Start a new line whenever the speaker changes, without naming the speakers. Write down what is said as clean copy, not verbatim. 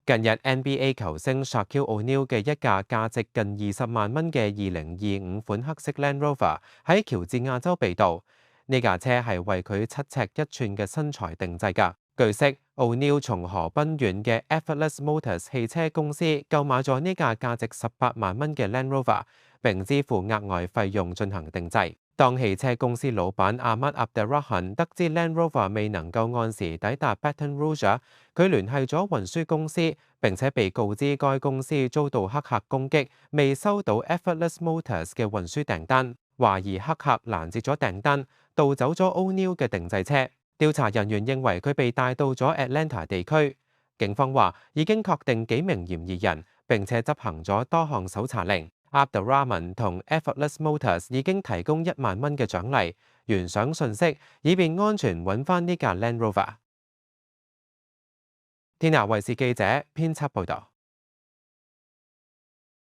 近日 NBA 球星 Shaquille O'Neal 嘅一架價值近20萬蚊嘅2025款黑色 Land Rover 喺喬治亞州被盜。呢架車係為佢7尺1寸嘅身材定製㗎。據悉 ，O'Neal 從河濱縣嘅 Effortless Motors 汽車公司購買咗呢架價值18萬蚊嘅 Land Rover， 並支付額外費用進行定製。當汽車公司老闆阿麥阿德拉罕得知 Land Rover 未能夠按時抵達 Baton Rouge， 佢聯繫咗運輸公司，並且被告知該公司遭到黑客攻擊，未收到 Effortless Motors 嘅運輸訂單，懷疑黑客攔截咗訂單，盜走咗 O'Neal 嘅定製車。調查人員認為佢被帶到咗 Atlanta 地區，警方話已經確定幾名嫌疑人，並且執行咗多項搜查令。Abdurrahman 同 Effortless Motors 已經提供1萬蚊嘅獎勵，懸賞信息，以便安全揾返呢架 Land Rover。天下衛視記者編輯報導。